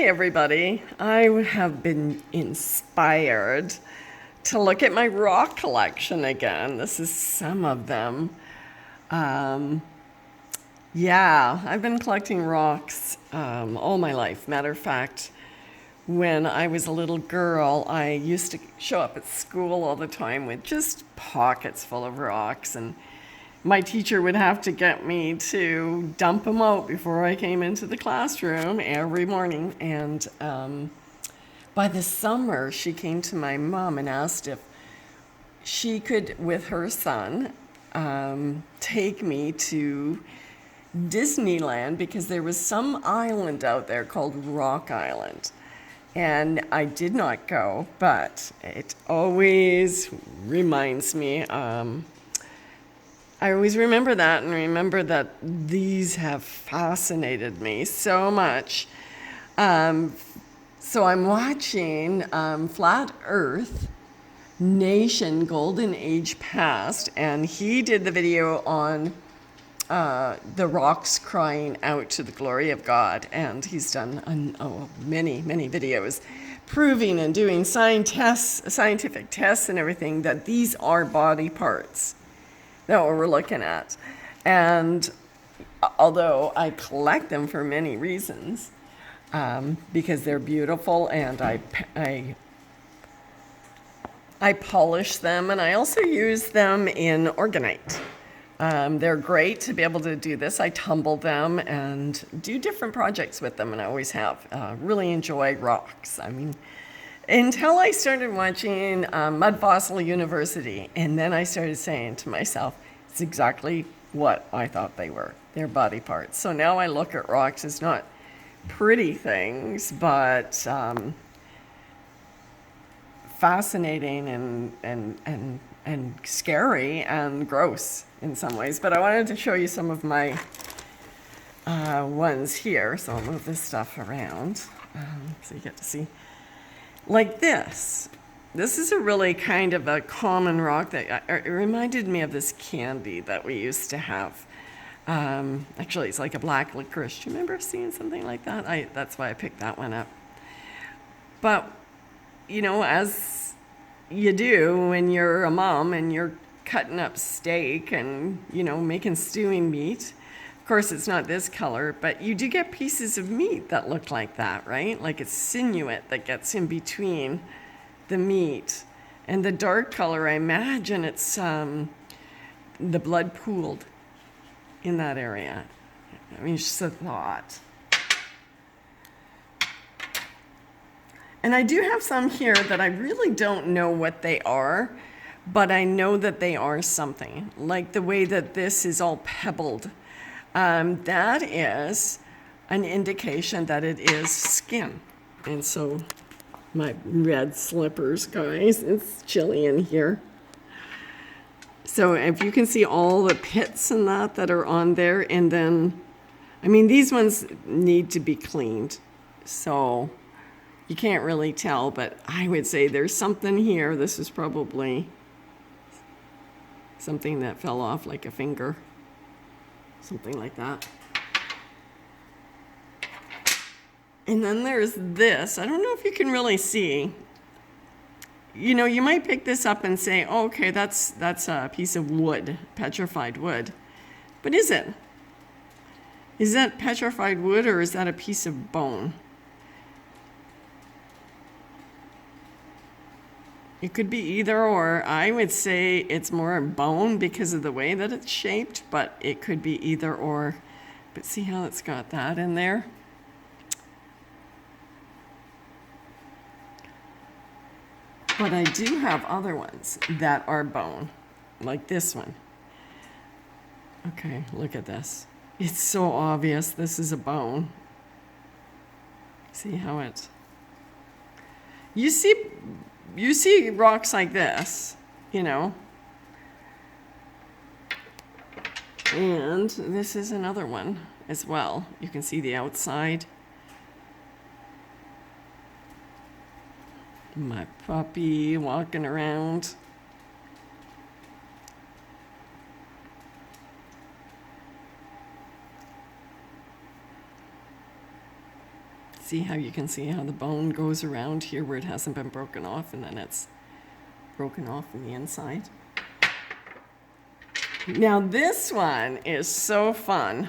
everybody. I have been inspired to look at my rock collection again. This is some of them. Um, yeah, I've been collecting rocks all my life. Matter of fact, when I was a little girl, I used to show up at school all the time with just pockets full of rocks, and my teacher would have to get me to dump them out before I came into the classroom every morning. And by the summer, she came to my mom and asked if she could, with her son, take me to Disneyland because there was some island out there called Rock Island. And I did not go, but it always reminds me. I always remember that and remember that these have fascinated me so much. Um, so I'm watching Flat Earth Nation Golden Age Past, and he did the video on the rocks crying out to the glory of God. And he's done many, many videos proving and doing scientific tests and everything that these are body parts that we're looking at. And although I collect them for many reasons, because they're beautiful and I polish them, and I also use them in orgonite. They're great to be able to do this. I tumble them and do different projects with them, and I always have. Really enjoy rocks. I mean, until I started watching Mud Fossil University, and then I started saying to myself, it's exactly what I thought they were. They're body parts. So now I look at rocks as not pretty things, but fascinating and scary and gross in some ways. But I wanted to show you some of my ones here. So I'll move this stuff around so you get to see. Like this. This is a really kind of a common rock that it reminded me of this candy that we used to have. Actually, it's like a black licorice. Do you remember seeing something like that? That's why I picked that one up. But, you know, as you do when you're a mom and you're cutting up steak and, you know, making stewing meat. Of course, it's not this color, but you do get pieces of meat that look like that, right? Like it's sinuate that gets in between the meat. And the dark color, I imagine it's the blood pooled in that area. I mean, it's just a thought. And I do have some here that I really don't know what they are, but I know that they are something. Like the way that this is all pebbled. That is an indication that it is skin. And so my red slippers, guys, it's chilly in here. So if you can see all the pits and that are on there, and then, I mean, these ones need to be cleaned. So you can't really tell, but I would say there's something here. This is probably something that fell off like a finger, something like that. And then there's this. I don't know if you can really see. You know, you might pick this up and say, oh, okay, that's a piece of wood, petrified wood. But is it? Is that petrified wood or is that a piece of bone? It could be either or. I would say it's more bone because of the way that it's shaped, but it could be either or. But see how it's got that in there? But I do have other ones that are bone, like this one. Okay, look at this. It's so obvious this is a bone. See how it... You see rocks like this, you know. And this is another one as well. You can see the outside. My puppy walking around. See how you can see how the bone goes around here where it hasn't been broken off, and then it's broken off from the inside. Now this one is so fun.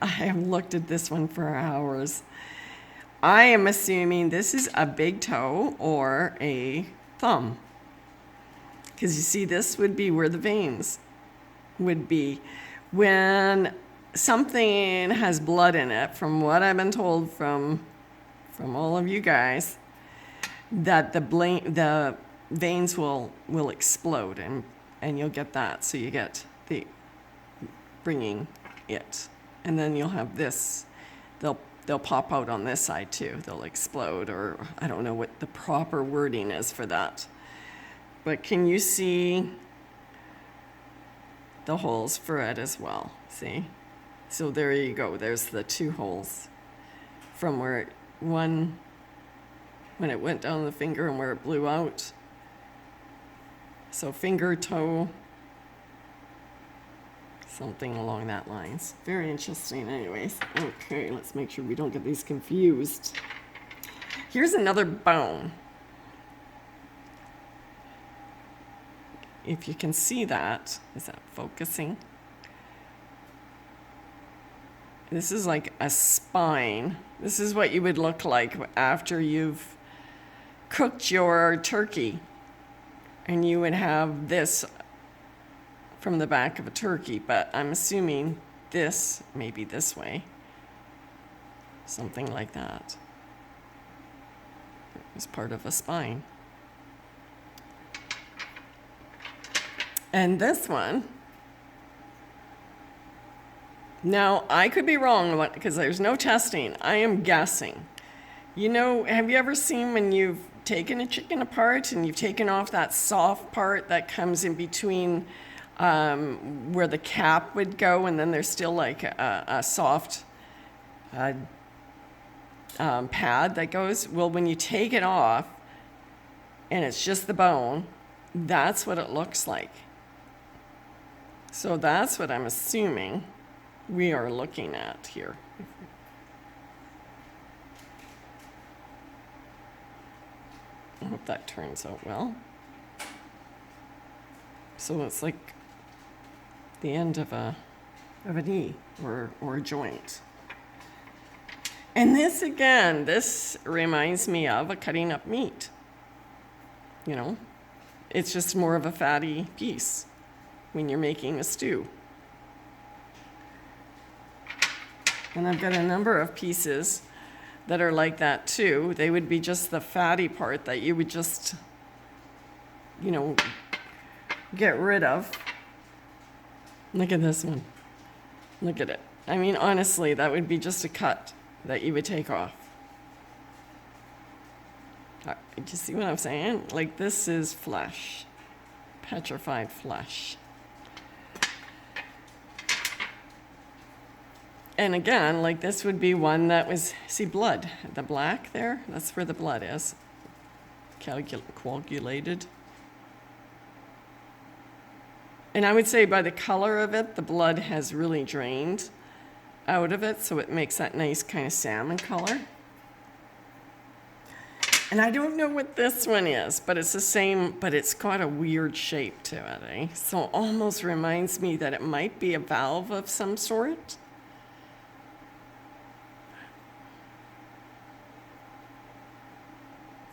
I have looked at this one for hours. I am assuming this is a big toe or a thumb. Because you see, this would be where the veins would be. When something has blood in it, from what I've been told from all of you guys, that the veins will explode, and you'll get that. So you get the bringing it, and then you'll have this. They'll pop out on this side too. They'll explode, or I don't know what the proper wording is for that. But can you see the holes for it as well? See? So there you go. There's the 2 holes from where when it went down the finger and where it blew out. So finger, toe, something along that lines. Very interesting anyways. Okay, let's make sure we don't get these confused. Here's another bone. If you can see that, is that focusing? This is like a spine. This is what you would look like after you've cooked your turkey. And you would have this from the back of a turkey, but I'm assuming this, maybe this way. Something like that. It's part of a spine. And this one, now I could be wrong because there's no testing. I am guessing. You know, have you ever seen when you've taken a chicken apart and you've taken off that soft part that comes in between where the cap would go, and then there's still like a soft pad that goes? Well, when you take it off and it's just the bone, that's what it looks like. So that's what I'm assuming we are looking at here. I hope that turns out well. So it's like the end of a knee or a joint. And this again, this reminds me of a cutting up meat. You know, it's just more of a fatty piece when you're making a stew. And I've got a number of pieces that are like that too. They would be just the fatty part that you would just, you know, get rid of. Look at this one. Look at it. I mean, honestly, that would be just a cut that you would take off. Do you see what I'm saying? Like, this is flesh, petrified flesh. And again, like this would be one that was, see blood, the black there, that's where the blood is, coagulated. And I would say by the color of it, the blood has really drained out of it, so it makes that nice kind of salmon color. And I don't know what this one is, but it's the same, but it's got a weird shape to it, eh? So it almost reminds me that it might be a valve of some sort.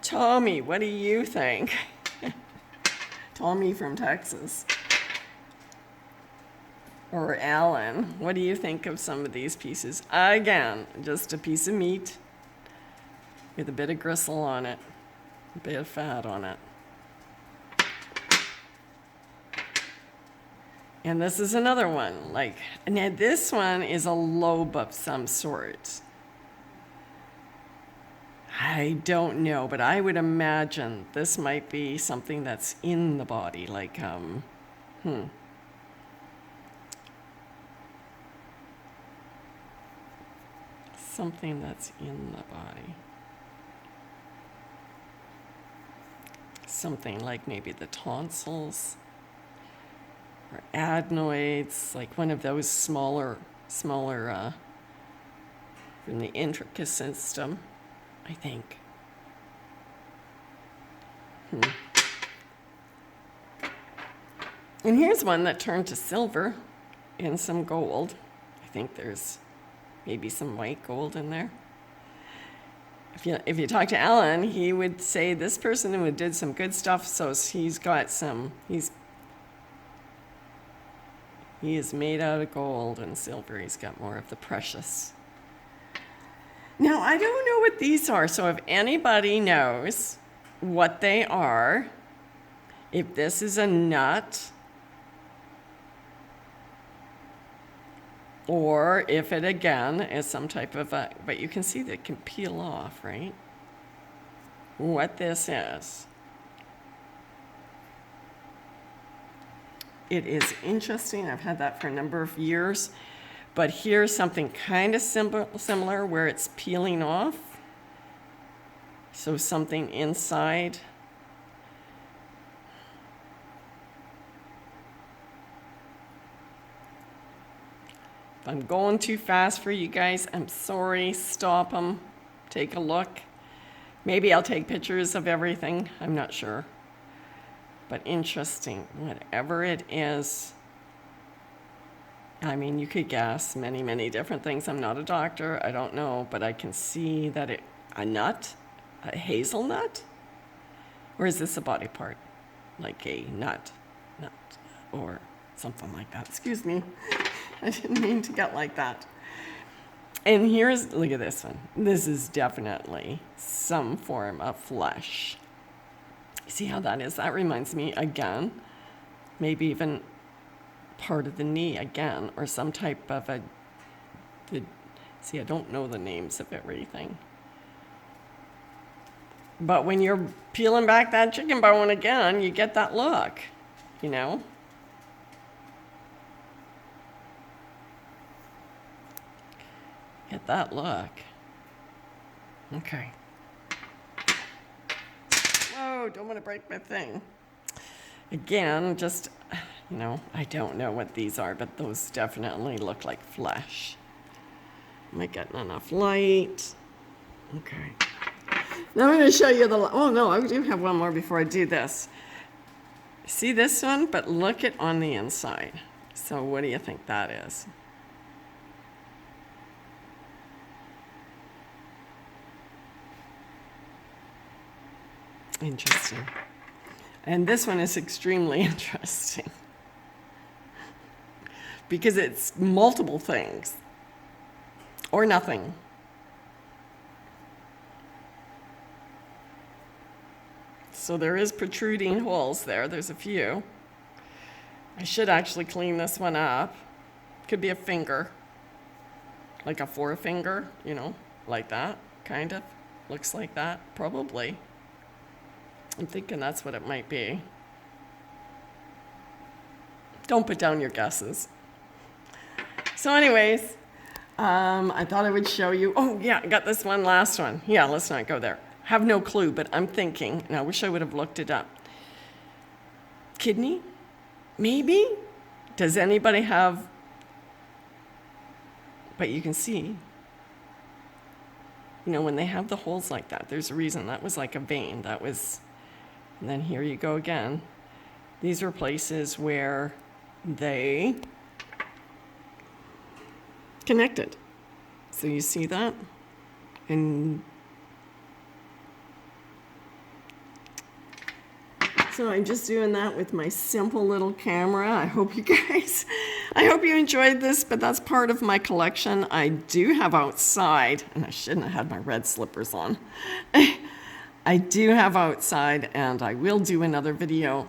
Tommy, what do you think? Tommy from Texas. Or Alan, what do you think of some of these pieces? Again, just a piece of meat with a bit of gristle on it, a bit of fat on it. And this is another one, like, now this one is a lobe of some sort. I don't know, but I would imagine this might be something that's in the body, like, something that's in the body. Something like maybe the tonsils or adenoids, like one of those smaller from the intricate system. I think. And here's one that turned to silver and some gold. I think there's maybe some white gold in there. If you talk to Alan, he would say this person who did some good stuff, so he is made out of gold and silver. He's got more of the precious. Now, I don't know what these are, so if anybody knows what they are, if this is a nut, or if it again is some type of but you can see that it can peel off, right? What this is. It is interesting. I've had that for a number of years. But here's something kind of similar where it's peeling off. So something inside. If I'm going too fast for you guys, I'm sorry. Stop them. Take a look. Maybe I'll take pictures of everything. I'm not sure. But interesting. Whatever it is. I mean, you could guess many, many different things. I'm not a doctor. I don't know. But I can see that a nut, a hazelnut? Or is this a body part? Like a nut, or something like that. Excuse me. I didn't mean to get like that. And look at this one. This is definitely some form of flesh. See how that is? That reminds me again, maybe even part of the knee again, or some type of see, I don't know the names of everything. But when you're peeling back that chicken bone again, you get that look, you know? Get that look. Okay. Whoa, don't want to break my thing. Again, just, I don't know what these are, but those definitely look like flesh. Am I getting enough light? Okay. Now I'm going to show you oh no, I do have one more before I do this. See this one? But look at on the inside. So what do you think that is? Interesting. And this one is extremely interesting because it's multiple things or nothing. So there is protruding holes there. There's a few. I should actually clean this one up. Could be a finger, like a forefinger, like that, kind of. Looks like that, probably. I'm thinking that's what it might be. Don't put down your guesses. So anyways, I thought I would show you. Oh yeah, I got this last one. Yeah, let's not go there. Have no clue, but I'm thinking, and I wish I would have looked it up. Kidney? Maybe? Does anybody have? But you can see, when they have the holes like that, there's a reason. That was like a vein. And then here you go again. These are places where they connected. So you see that? And so I'm just doing that with my simple little camera. I hope you enjoyed this, but that's part of my collection. I do have outside, and I shouldn't have had my red slippers on. I do have outside, and I will do another video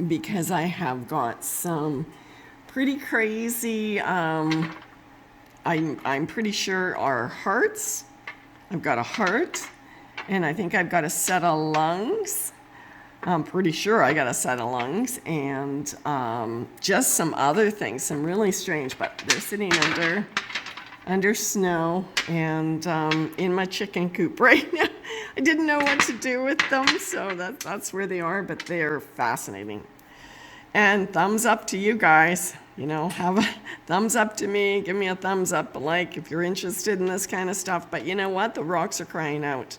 because I have got some pretty crazy, I'm pretty sure are hearts. I've got a heart, and I think I've got a set of lungs. I'm pretty sure I got a set of lungs, and just some other things, some really strange, but they're sitting under snow and in my chicken coop right now. I didn't know what to do with them, so that's where they are, but they're fascinating. And thumbs up to you guys. Have a thumbs up to me. Give me a thumbs up, a like if you're interested in this kind of stuff. But you know what? The rocks are crying out.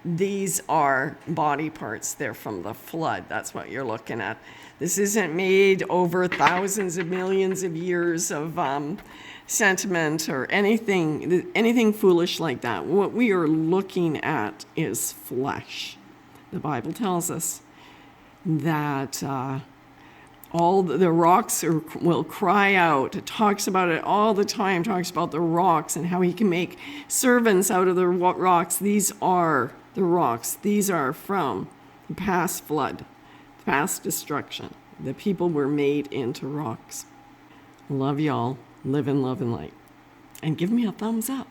These are body parts. They're from the flood. That's what you're looking at. This isn't made over thousands of millions of years of sentiment or anything foolish like that. What we are looking at is flesh. The Bible tells us that all the rocks will cry out. It talks about it all the time, talks about the rocks and how he can make servants out of the rocks. These are the rocks. These are from the past flood, past destruction. The people were made into rocks. Love y'all. Live in love and light. And give me a thumbs up.